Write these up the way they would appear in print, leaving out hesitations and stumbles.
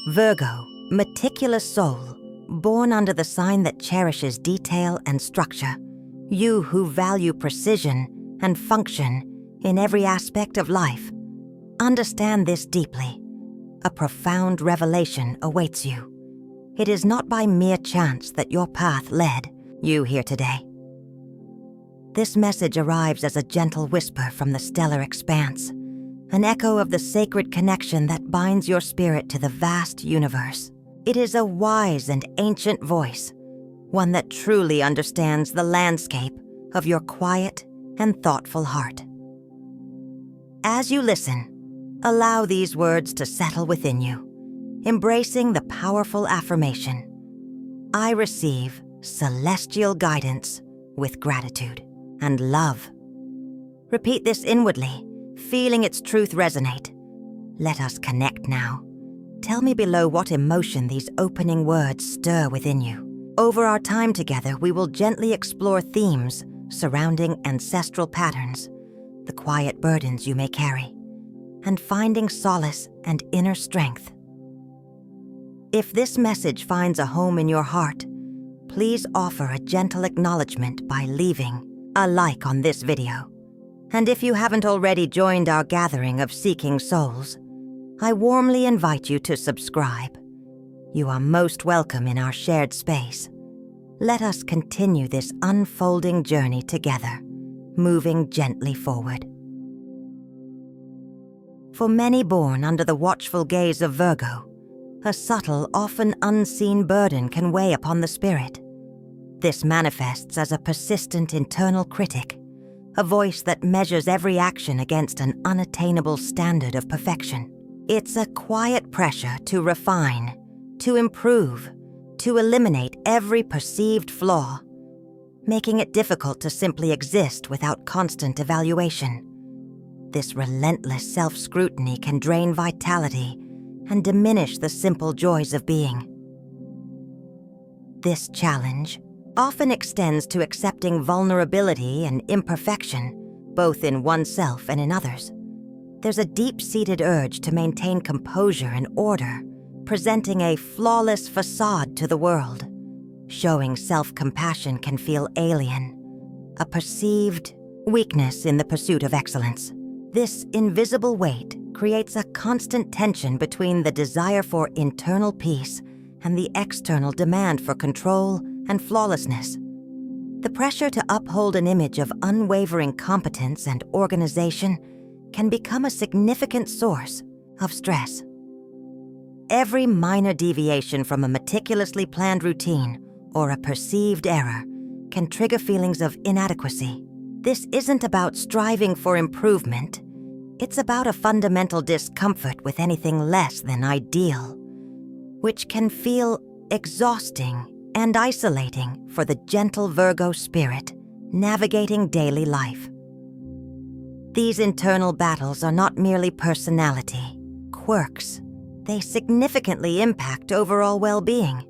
Virgo, meticulous soul, born under the sign that cherishes detail and structure. You who value precision and function in every aspect of life. Understand this deeply. A profound revelation awaits you. It is not by mere chance that your path led you here today. This message arrives as a gentle whisper from the stellar expanse, an echo of the sacred connection that binds your spirit to the vast universe. It is a wise and ancient voice, one that truly understands the landscape of your quiet and thoughtful heart. As you listen, allow these words to settle within you, embracing the powerful affirmation, "I receive celestial guidance with gratitude and love." Repeat this inwardly, feeling its truth resonate. Let us connect now. Tell me below what emotion these opening words stir within you. Over our time together, we will gently explore themes surrounding ancestral patterns, the quiet burdens you may carry, and finding solace and inner strength. If this message finds a home in your heart, please offer a gentle acknowledgement by leaving a like on this video. And if you haven't already joined our gathering of seeking souls, I warmly invite you to subscribe. You are most welcome in our shared space. Let us continue this unfolding journey together, moving gently forward. For many born under the watchful gaze of Virgo, a subtle, often unseen burden can weigh upon the spirit. This manifests as a persistent internal critic, a voice that measures every action against an unattainable standard of perfection. It's a quiet pressure to refine, to improve, to eliminate every perceived flaw, making it difficult to simply exist without constant evaluation. This relentless self-scrutiny can drain vitality and diminish the simple joys of being. This challenge often extends to accepting vulnerability and imperfection, both in oneself and in others. There's a deep-seated urge to maintain composure and order, presenting a flawless facade to the world. Showing self-compassion can feel alien, a perceived weakness in the pursuit of excellence. This invisible weight creates a constant tension between the desire for internal peace and the external demand for control and flawlessness. The pressure to uphold an image of unwavering competence and organization can become a significant source of stress. Every minor deviation from a meticulously planned routine or a perceived error can trigger feelings of inadequacy. This isn't about striving for improvement. It's about a fundamental discomfort with anything less than ideal, which can feel exhausting and isolating for the gentle Virgo spirit navigating daily life. These internal battles are not merely personality quirks. They significantly impact overall well-being.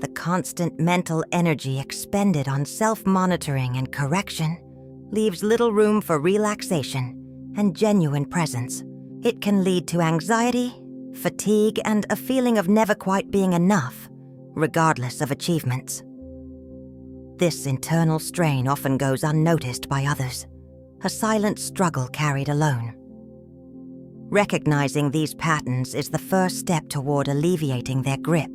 The constant mental energy expended on self-monitoring and correction leaves little room for relaxation and genuine presence. It can lead to anxiety, fatigue, and a feeling of never quite being enough, regardless of achievements. This internal strain often goes unnoticed by others, a silent struggle carried alone. Recognizing these patterns is the first step toward alleviating their grip.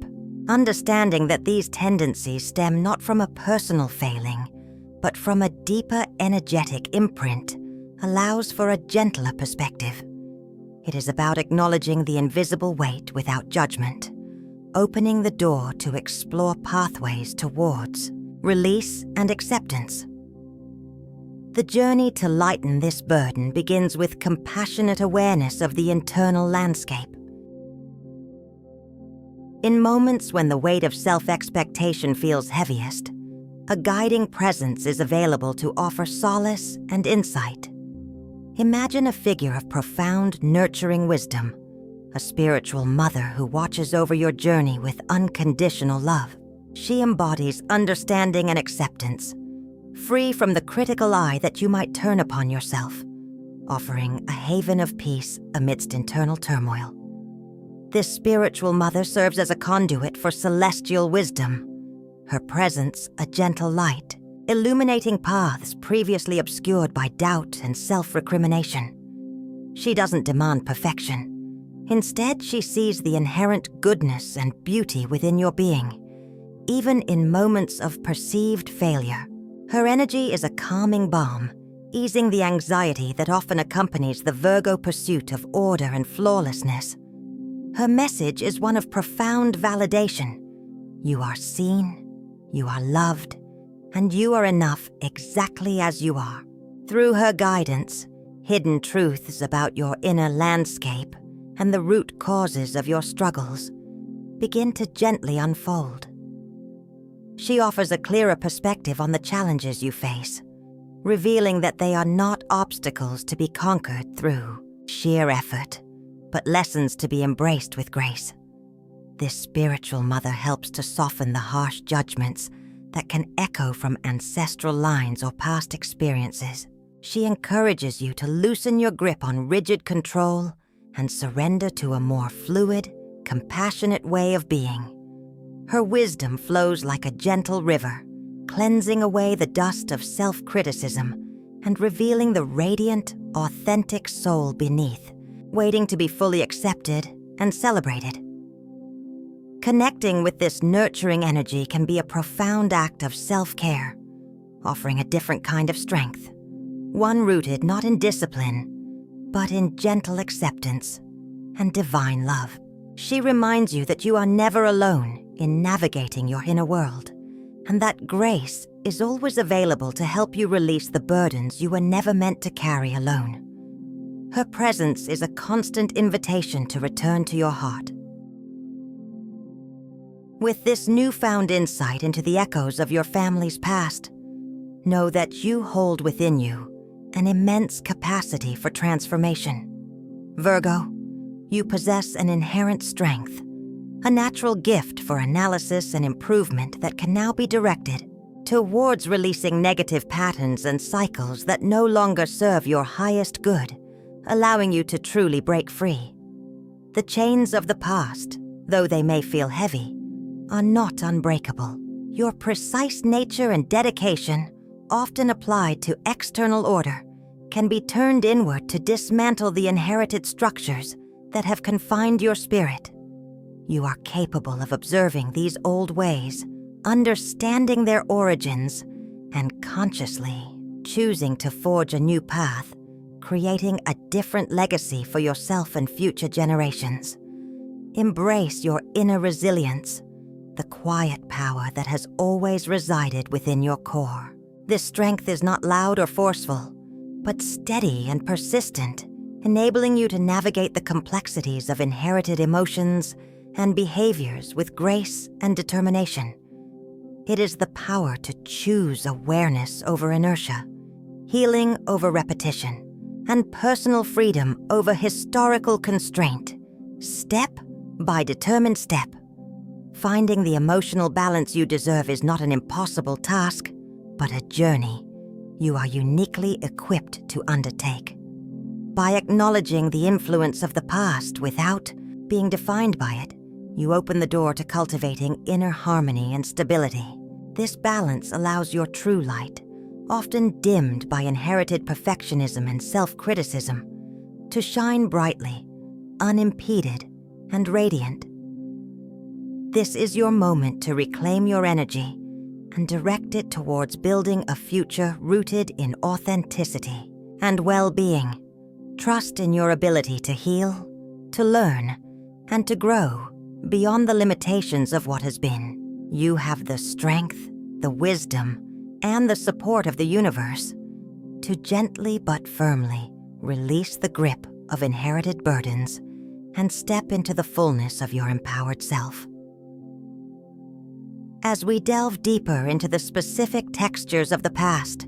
Understanding that these tendencies stem not from a personal failing, but from a deeper energetic imprint allows for a gentler perspective. It is about acknowledging the invisible weight without judgment, opening the door to explore pathways towards release and acceptance. The journey to lighten this burden begins with compassionate awareness of the internal landscape. In moments when the weight of self-expectation feels heaviest, a guiding presence is available to offer solace and insight. Imagine a figure of profound, nurturing wisdom, a spiritual mother who watches over your journey with unconditional love. She embodies understanding and acceptance, free from the critical eye that you might turn upon yourself, offering a haven of peace amidst internal turmoil. This spiritual mother serves as a conduit for celestial wisdom, her presence a gentle light, illuminating paths previously obscured by doubt and self-recrimination. She doesn't demand perfection. Instead, she sees the inherent goodness and beauty within your being, even in moments of perceived failure. Her energy is a calming balm, easing the anxiety that often accompanies the Virgo pursuit of order and flawlessness. Her message is one of profound validation. You are seen, you are loved, and you are enough exactly as you are. Through her guidance, hidden truths about your inner landscape and the root causes of your struggles begin to gently unfold. She offers a clearer perspective on the challenges you face, revealing that they are not obstacles to be conquered through sheer effort, but lessons to be embraced with grace. This spiritual mother helps to soften the harsh judgments that can echo from ancestral lines or past experiences. She encourages you to loosen your grip on rigid control and surrender to a more fluid, compassionate way of being. Her wisdom flows like a gentle river, cleansing away the dust of self-criticism and revealing the radiant, authentic soul beneath, waiting to be fully accepted and celebrated. Connecting with this nurturing energy can be a profound act of self-care, offering a different kind of strength, one rooted not in discipline, but in gentle acceptance and divine love. She reminds you that you are never alone in navigating your inner world, and that grace is always available to help you release the burdens you were never meant to carry alone. Her presence is a constant invitation to return to your heart. With this newfound insight into the echoes of your family's past, know that you hold within you an immense capacity for transformation. Virgo, you possess an inherent strength, a natural gift for analysis and improvement that can now be directed towards releasing negative patterns and cycles that no longer serve your highest good, allowing you to truly break free. The chains of the past, though they may feel heavy, are not unbreakable. Your precise nature and dedication, often applied to external order, can be turned inward to dismantle the inherited structures that have confined your spirit. You are capable of observing these old ways, understanding their origins, and consciously choosing to forge a new path, creating a different legacy for yourself and future generations. Embrace your inner resilience, the quiet power that has always resided within your core. This strength is not loud or forceful, but steady and persistent, enabling you to navigate the complexities of inherited emotions and behaviors with grace and determination. It is the power to choose awareness over inertia, healing over repetition, and personal freedom over historical constraint, step by determined step. Finding the emotional balance you deserve is not an impossible task, but a journey you are uniquely equipped to undertake. By acknowledging the influence of the past without being defined by it, you open the door to cultivating inner harmony and stability. This balance allows your true light, often dimmed by inherited perfectionism and self-criticism, to shine brightly, unimpeded, and radiant. This is your moment to reclaim your energy and direct it towards building a future rooted in authenticity and well-being. Trust in your ability to heal, to learn, and to grow beyond the limitations of what has been. You have the strength, the wisdom, and the support of the universe to gently but firmly release the grip of inherited burdens and step into the fullness of your empowered self. As we delve deeper into the specific textures of the past,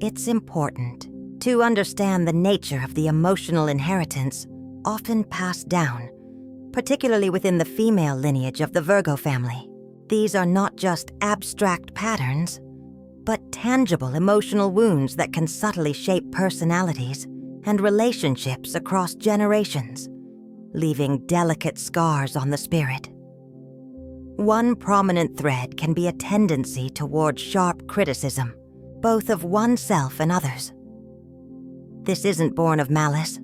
it's important to understand the nature of the emotional inheritance often passed down, particularly within the female lineage of the Virgo family. These are not just abstract patterns, but tangible emotional wounds that can subtly shape personalities and relationships across generations. leaving delicate scars on the spirit. One prominent thread can be a tendency toward sharp criticism, both of oneself and others. This isn't born of malice,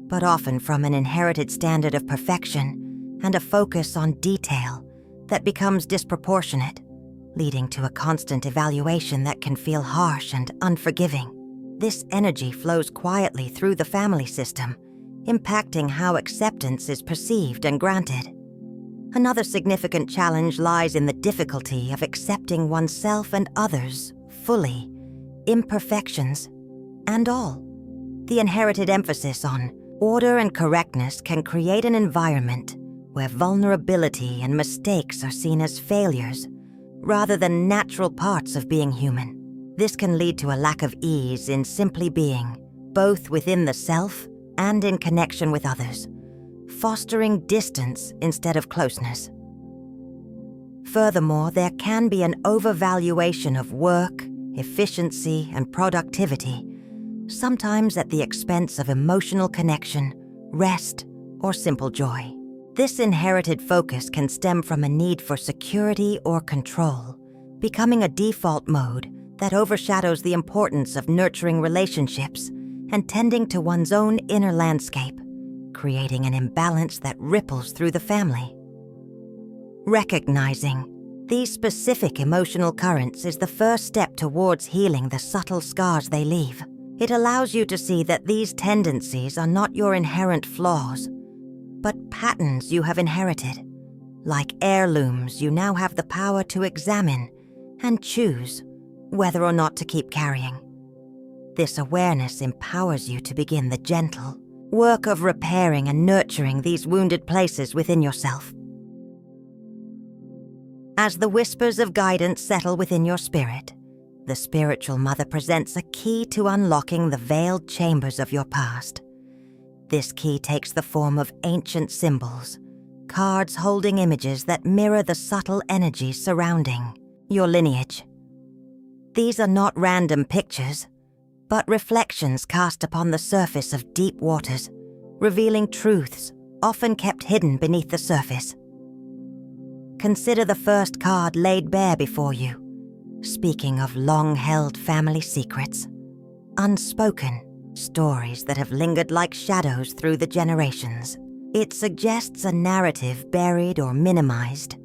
but often from an inherited standard of perfection and a focus on detail that becomes disproportionate, leading to a constant evaluation that can feel harsh and unforgiving. This energy flows quietly through the family system, impacting how acceptance is perceived and granted. Another significant challenge lies in the difficulty of accepting oneself and others fully, imperfections and all. The inherited emphasis on order and correctness can create an environment where vulnerability and mistakes are seen as failures rather than natural parts of being human. This can lead to a lack of ease in simply being, both within the self and in connection with others, fostering distance instead of closeness. Furthermore, there can be an overvaluation of work, efficiency, and productivity, sometimes at the expense of emotional connection, rest, or simple joy. This inherited focus can stem from a need for security or control, becoming a default mode that overshadows the importance of nurturing relationships and tending to one's own inner landscape, creating an imbalance that ripples through the family. Recognizing these specific emotional currents is the first step towards healing the subtle scars they leave. It allows you to see that these tendencies are not your inherent flaws, but patterns you have inherited. Like heirlooms, you now have the power to examine and choose whether or not to keep carrying. This awareness empowers you to begin the gentle work of repairing and nurturing these wounded places within yourself. As the whispers of guidance settle within your spirit, the spiritual mother presents a key to unlocking the veiled chambers of your past. This key takes the form of ancient symbols, cards holding images that mirror the subtle energies surrounding your lineage. These are not random pictures, but reflections cast upon the surface of deep waters, revealing truths often kept hidden beneath the surface. Consider the first card laid bare before you, speaking of long-held family secrets, unspoken stories that have lingered like shadows through the generations. It suggests a narrative buried or minimized,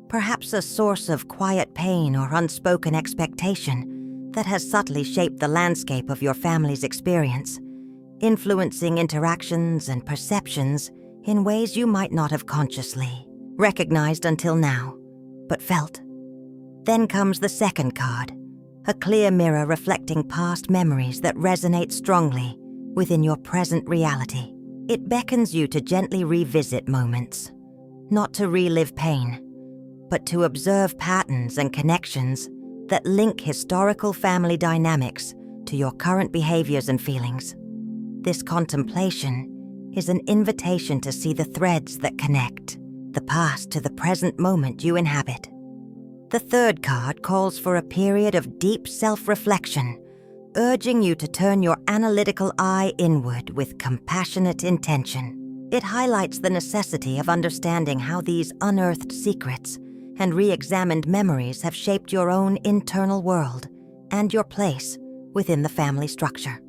perhaps a source of quiet pain or unspoken expectation that has subtly shaped the landscape of your family's experience, influencing interactions and perceptions in ways you might not have consciously recognized until now, but felt. Then comes the second card, a clear mirror reflecting past memories that resonate strongly within your present reality. It beckons you to gently revisit moments, not to relive pain, but to observe patterns and connections that link historical family dynamics to your current behaviors and feelings. This contemplation is an invitation to see the threads that connect the past to the present moment you inhabit. The third card calls for a period of deep self-reflection, urging you to turn your analytical eye inward with compassionate intention. It highlights the necessity of understanding how these unearthed secrets and re-examined memories have shaped your own internal world and your place within the family structure.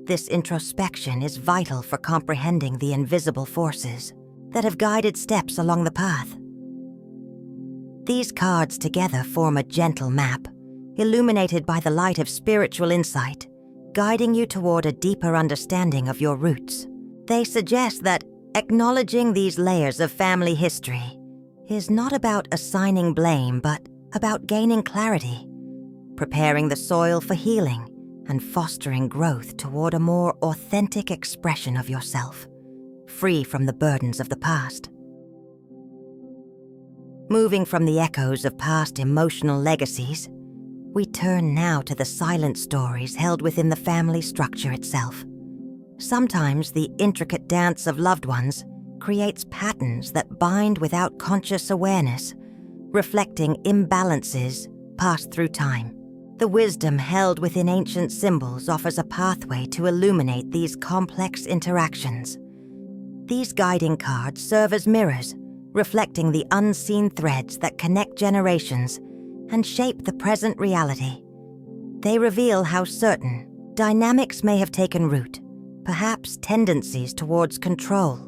This introspection is vital for comprehending the invisible forces that have guided steps along the path. These cards together form a gentle map, illuminated by the light of spiritual insight, guiding you toward a deeper understanding of your roots. They suggest that acknowledging these layers of family history is not about assigning blame, but about gaining clarity, preparing the soil for healing, and fostering growth toward a more authentic expression of yourself, free from the burdens of the past. Moving from the echoes of past emotional legacies, we turn now to the silent stories held within the family structure itself. Sometimes the intricate dance of loved ones creates patterns that bind without conscious awareness, reflecting imbalances passed through time. The wisdom held within ancient symbols offers a pathway to illuminate these complex interactions. These guiding cards serve as mirrors, reflecting the unseen threads that connect generations and shape the present reality. They reveal how certain dynamics may have taken root, perhaps tendencies towards control,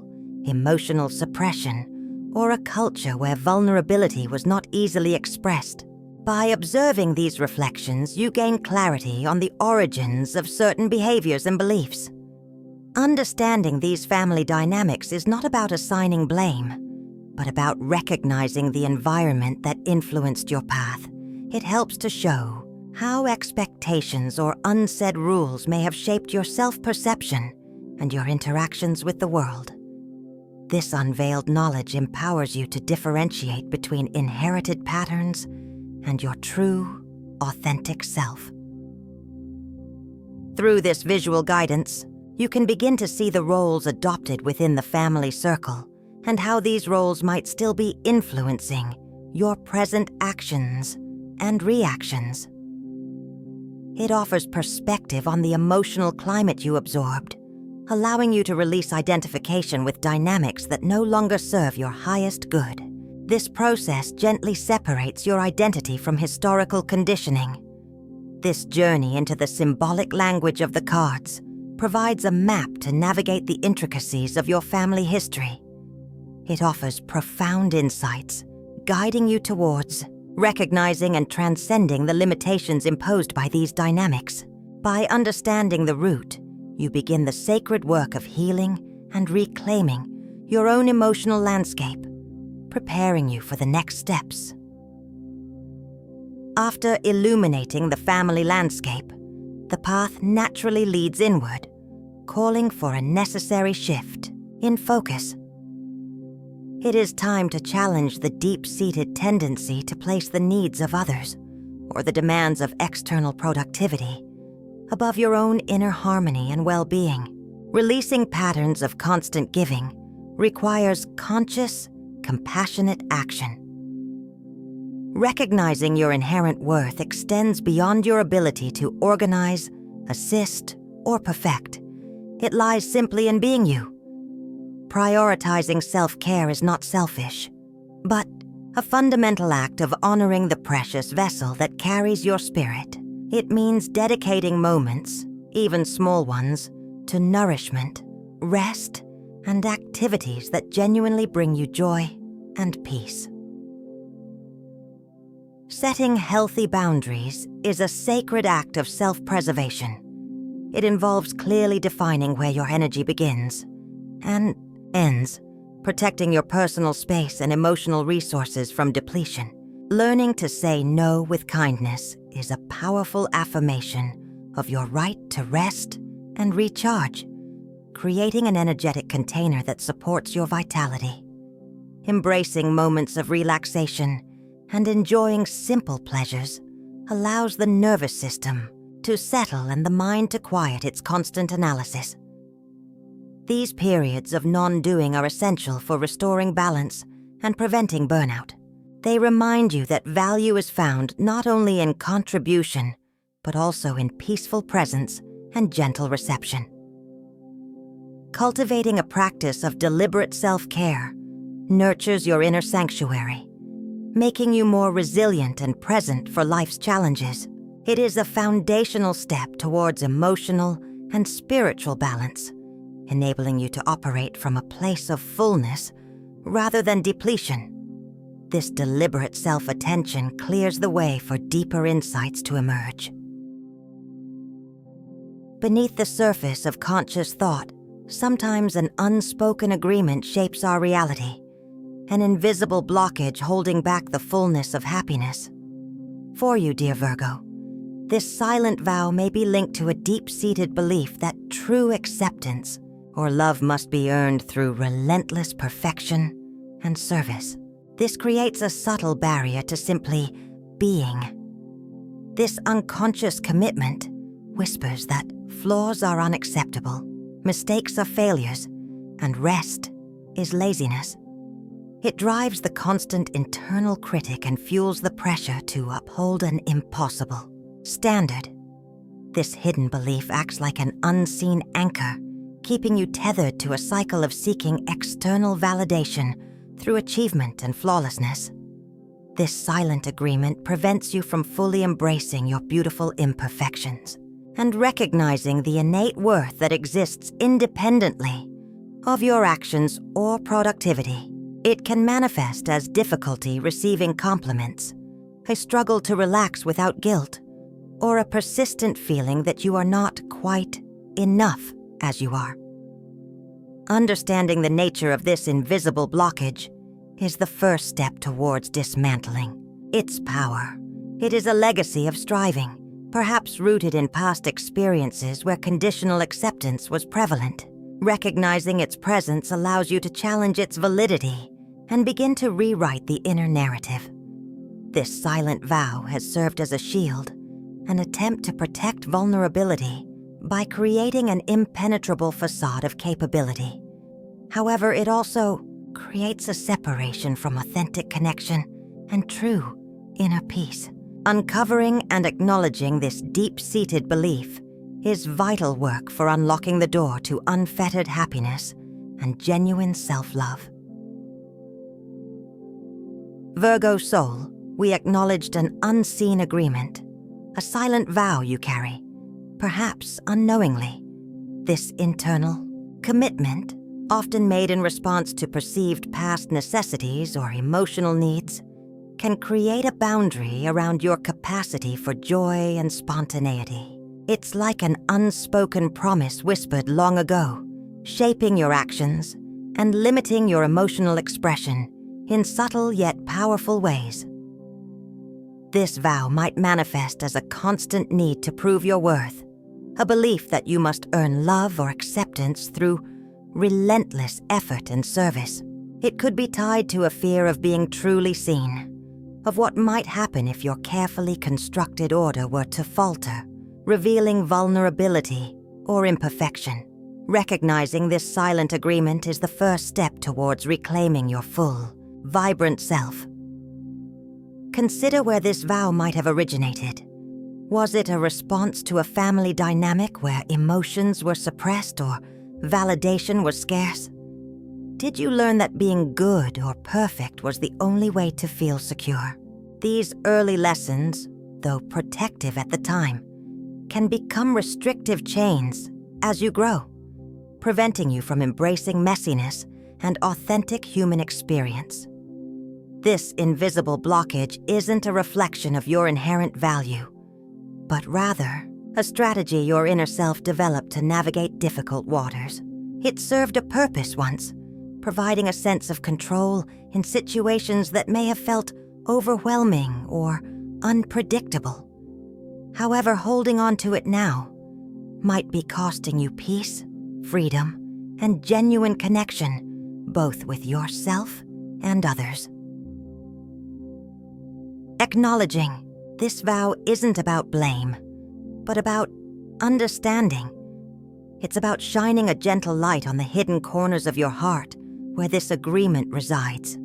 emotional suppression, or a culture where vulnerability was not easily expressed. By observing these reflections, you gain clarity on the origins of certain behaviors and beliefs. Understanding these family dynamics is not about assigning blame, but about recognizing the environment that influenced your path. It helps to show how expectations or unsaid rules may have shaped your self-perception and your interactions with the world. This unveiled knowledge empowers you to differentiate between inherited patterns and your true, authentic self. Through this visual guidance, you can begin to see the roles adopted within the family circle and how these roles might still be influencing your present actions and reactions. It offers perspective on the emotional climate you absorbed, allowing you to release identification with dynamics that no longer serve your highest good. This process gently separates your identity from historical conditioning. This journey into the symbolic language of the cards provides a map to navigate the intricacies of your family history. It offers profound insights, guiding you towards recognizing and transcending the limitations imposed by these dynamics. By understanding the root, you begin the sacred work of healing and reclaiming your own emotional landscape, preparing you for the next steps. After illuminating the family landscape, the path naturally leads inward, calling for a necessary shift in focus. It is time to challenge the deep-seated tendency to place the needs of others or the demands of external productivity above your own inner harmony and well-being. Releasing patterns of constant giving requires conscious, compassionate action. Recognizing your inherent worth extends beyond your ability to organize, assist, or perfect. It lies simply in being you. Prioritizing self-care is not selfish, but a fundamental act of honoring the precious vessel that carries your spirit. It means dedicating moments, even small ones, to nourishment, rest, and activities that genuinely bring you joy and peace. Setting healthy boundaries is a sacred act of self-preservation. It involves clearly defining where your energy begins and ends, protecting your personal space and emotional resources from depletion. Learning to say no with kindness is a powerful affirmation of your right to rest and recharge, creating an energetic container that supports your vitality. Embracing moments of relaxation and enjoying simple pleasures allows the nervous system to settle and the mind to quiet its constant analysis. These periods of non-doing are essential for restoring balance and preventing burnout. They remind you that value is found not only in contribution, but also in peaceful presence and gentle reception. Cultivating a practice of deliberate self-care nurtures your inner sanctuary, making you more resilient and present for life's challenges. It is a foundational step towards emotional and spiritual balance, enabling you to operate from a place of fullness rather than depletion. This deliberate self-attention clears the way for deeper insights to emerge. Beneath the surface of conscious thought, sometimes an unspoken agreement shapes our reality, an invisible blockage holding back the fullness of happiness. For you, dear Virgo, this silent vow may be linked to a deep-seated belief that true acceptance or love must be earned through relentless perfection and service. This creates a subtle barrier to simply being. This unconscious commitment whispers that flaws are unacceptable, mistakes are failures, and rest is laziness. It drives the constant internal critic and fuels the pressure to uphold an impossible standard. This hidden belief acts like an unseen anchor, keeping you tethered to a cycle of seeking external validation through achievement and flawlessness. This silent agreement prevents you from fully embracing your beautiful imperfections and recognizing the innate worth that exists independently of your actions or productivity. It can manifest as difficulty receiving compliments, a struggle to relax without guilt, or a persistent feeling that you are not quite enough as you are. Understanding the nature of this invisible blockage is the first step towards dismantling its power. It is a legacy of striving, perhaps rooted in past experiences where conditional acceptance was prevalent. Recognizing its presence allows you to challenge its validity and begin to rewrite the inner narrative. This silent vow has served as a shield, an attempt to protect vulnerability by creating an impenetrable facade of capability. However, it also creates a separation from authentic connection and true inner peace. Uncovering and acknowledging this deep-seated belief is vital work for unlocking the door to unfettered happiness and genuine self-love. Virgo soul, we acknowledged an unseen agreement, a silent vow you carry, perhaps unknowingly. This internal commitment, often made in response to perceived past necessities or emotional needs, can create a boundary around your capacity for joy and spontaneity. It's like an unspoken promise whispered long ago, shaping your actions and limiting your emotional expression in subtle yet powerful ways. This vow might manifest as a constant need to prove your worth, a belief that you must earn love or acceptance through relentless effort and service. It could be tied to a fear of being truly seen, of what might happen if your carefully constructed order were to falter, revealing vulnerability or imperfection. Recognizing this silent agreement is the first step towards reclaiming your full, vibrant self. Consider where this vow might have originated. Was it a response to a family dynamic where emotions were suppressed or validation was scarce? Did you learn that being good or perfect was the only way to feel secure? These early lessons, though protective at the time, can become restrictive chains as you grow, preventing you from embracing messiness and authentic human experience. This invisible blockage isn't a reflection of your inherent value, but rather a strategy your inner self developed to navigate difficult waters. It served a purpose once, providing a sense of control in situations that may have felt overwhelming or unpredictable. However, holding on to it now might be costing you peace, freedom, and genuine connection, both with yourself and others. Acknowledging this vow isn't about blame, but about understanding. It's about shining a gentle light on the hidden corners of your heart where this agreement resides.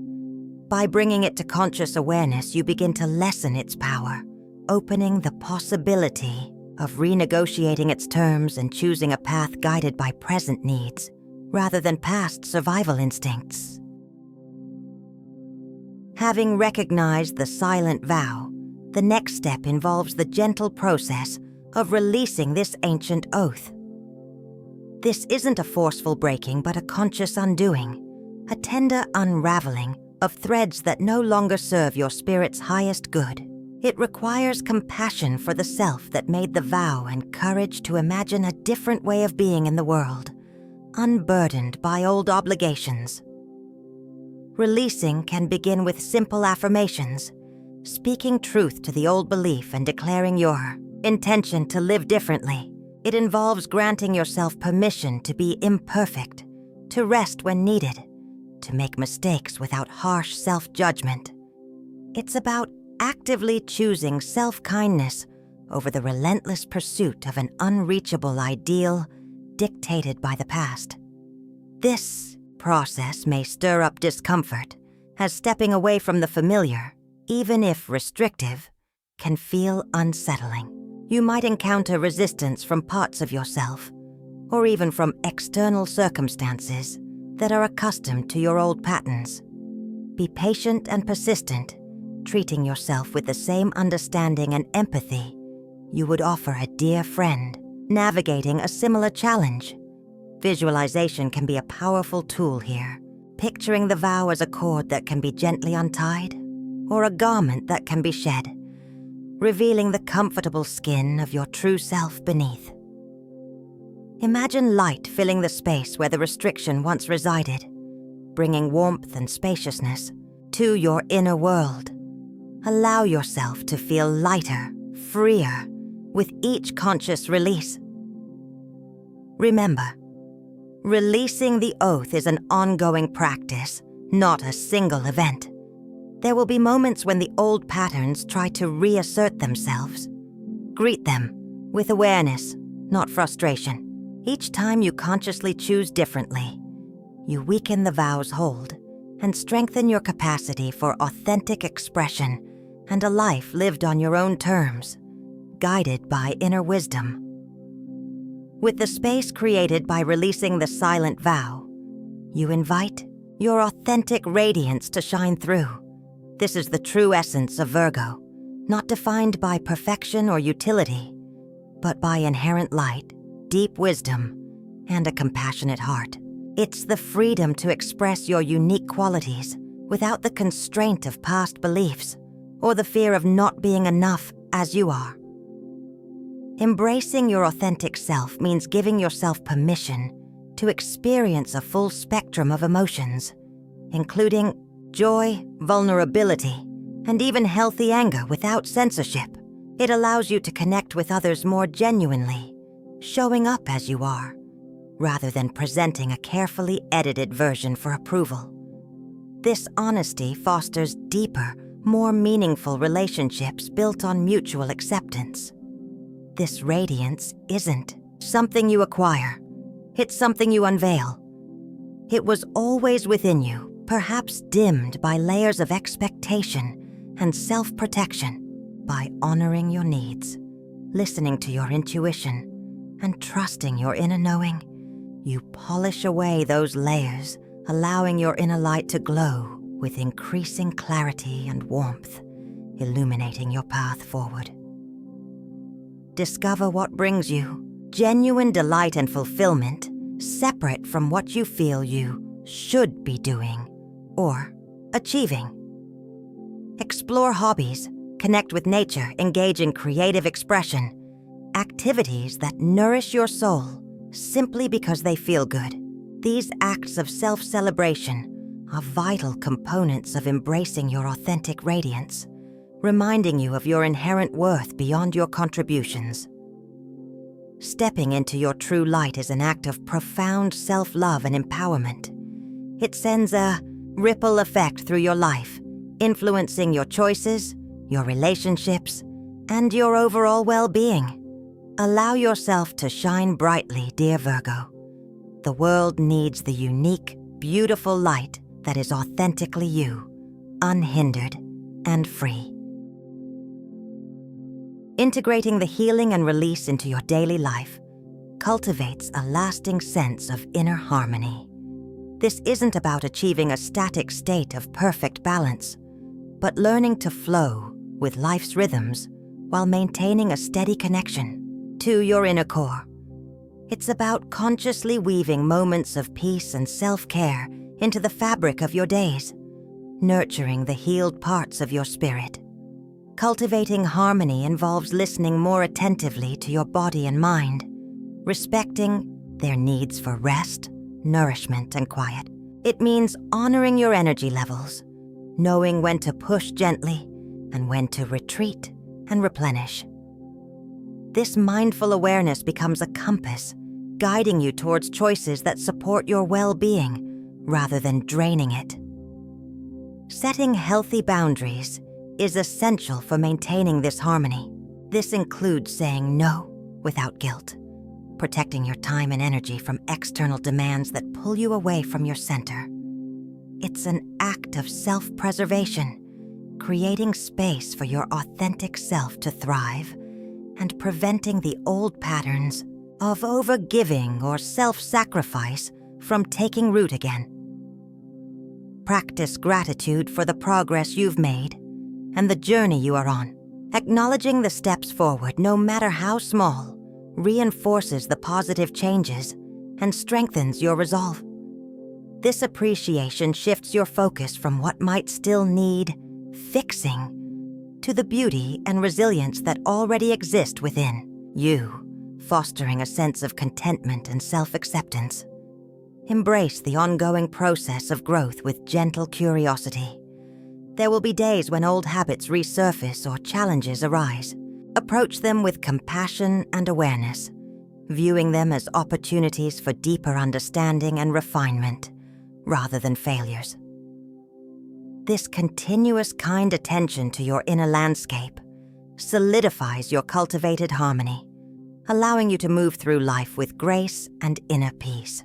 By bringing it to conscious awareness, you begin to lessen its power, opening the possibility of renegotiating its terms and choosing a path guided by present needs, rather than past survival instincts. Having recognized the silent vow, the next step involves the gentle process of releasing this ancient oath. This isn't a forceful breaking, but a conscious undoing, a tender unraveling of threads that no longer serve your spirit's highest good. It requires compassion for the self that made the vow and courage to imagine a different way of being in the world, unburdened by old obligations. Releasing can begin with simple affirmations, speaking truth to the old belief and declaring your intention to live differently. It involves granting yourself permission to be imperfect, to rest when needed, to make mistakes without harsh self-judgment. It's about actively choosing self-kindness over the relentless pursuit of an unreachable ideal dictated by the past. This process may stir up discomfort, as stepping away from the familiar, even if restrictive, can feel unsettling. You might encounter resistance from parts of yourself, or even from external circumstances that are accustomed to your old patterns. Be patient and persistent, treating yourself with the same understanding and empathy you would offer a dear friend navigating a similar challenge. Visualization can be a powerful tool here, picturing the vow as a cord that can be gently untied, or a garment that can be shed, revealing the comfortable skin of your true self beneath. Imagine light filling the space where the restriction once resided, bringing warmth and spaciousness to your inner world. Allow yourself to feel lighter, freer, with each conscious release. Remember, releasing the oath is an ongoing practice, not a single event. There will be moments when the old patterns try to reassert themselves. Greet them with awareness, not frustration. Each time you consciously choose differently, you weaken the vow's hold and strengthen your capacity for authentic expression and a life lived on your own terms, guided by inner wisdom. With the space created by releasing the silent vow, you invite your authentic radiance to shine through. This is the true essence of Virgo, not defined by perfection or utility, but by inherent light, deep wisdom, and a compassionate heart. It's the freedom to express your unique qualities without the constraint of past beliefs or the fear of not being enough as you are. Embracing your authentic self means giving yourself permission to experience a full spectrum of emotions, including joy, vulnerability, and even healthy anger without censorship. It allows you to connect with others more genuinely, showing up as you are, rather than presenting a carefully edited version for approval. This honesty fosters deeper, more meaningful relationships built on mutual acceptance. This radiance isn't something you acquire. It's something you unveil. It was always within you, perhaps dimmed by layers of expectation and self-protection. By honoring your needs, listening to your intuition, and trusting your inner knowing, you polish away those layers, allowing your inner light to glow with increasing clarity and warmth, illuminating your path forward. Discover what brings you genuine delight and fulfillment, separate from what you feel you should be doing or achieving. Explore hobbies, connect with nature, engage in creative expression, activities that nourish your soul simply because they feel good. These acts of self-celebration are vital components of embracing your authentic radiance, reminding you of your inherent worth beyond your contributions. Stepping into your true light is an act of profound self-love and empowerment. It sends a ripple effect through your life, influencing your choices, your relationships, and your overall well-being. Allow yourself to shine brightly, dear Virgo. The world needs the unique, beautiful light that is authentically you, unhindered and free. Integrating the healing and release into your daily life cultivates a lasting sense of inner harmony. This isn't about achieving a static state of perfect balance, but learning to flow with life's rhythms while maintaining a steady connection to your inner core. It's about consciously weaving moments of peace and self-care into the fabric of your days, nurturing the healed parts of your spirit. Cultivating harmony involves listening more attentively to your body and mind, respecting their needs for rest, nourishment, and quiet. It means honoring your energy levels, knowing when to push gently and when to retreat and replenish. This mindful awareness becomes a compass, guiding you towards choices that support your well-being rather than draining it. Setting healthy boundaries is essential for maintaining this harmony. This includes saying no without guilt, protecting your time and energy from external demands that pull you away from your center. It's an act of self-preservation, creating space for your authentic self to thrive and preventing the old patterns of overgiving or self-sacrifice from taking root again. Practice gratitude for the progress you've made and the journey you are on. Acknowledging the steps forward, no matter how small, reinforces the positive changes and strengthens your resolve. This appreciation shifts your focus from what might still need fixing to the beauty and resilience that already exist within you, fostering a sense of contentment and self-acceptance. Embrace the ongoing process of growth with gentle curiosity. There will be days when old habits resurface or challenges arise. Approach them with compassion and awareness, viewing them as opportunities for deeper understanding and refinement, rather than failures. This continuous kind attention to your inner landscape solidifies your cultivated harmony, allowing you to move through life with grace and inner peace.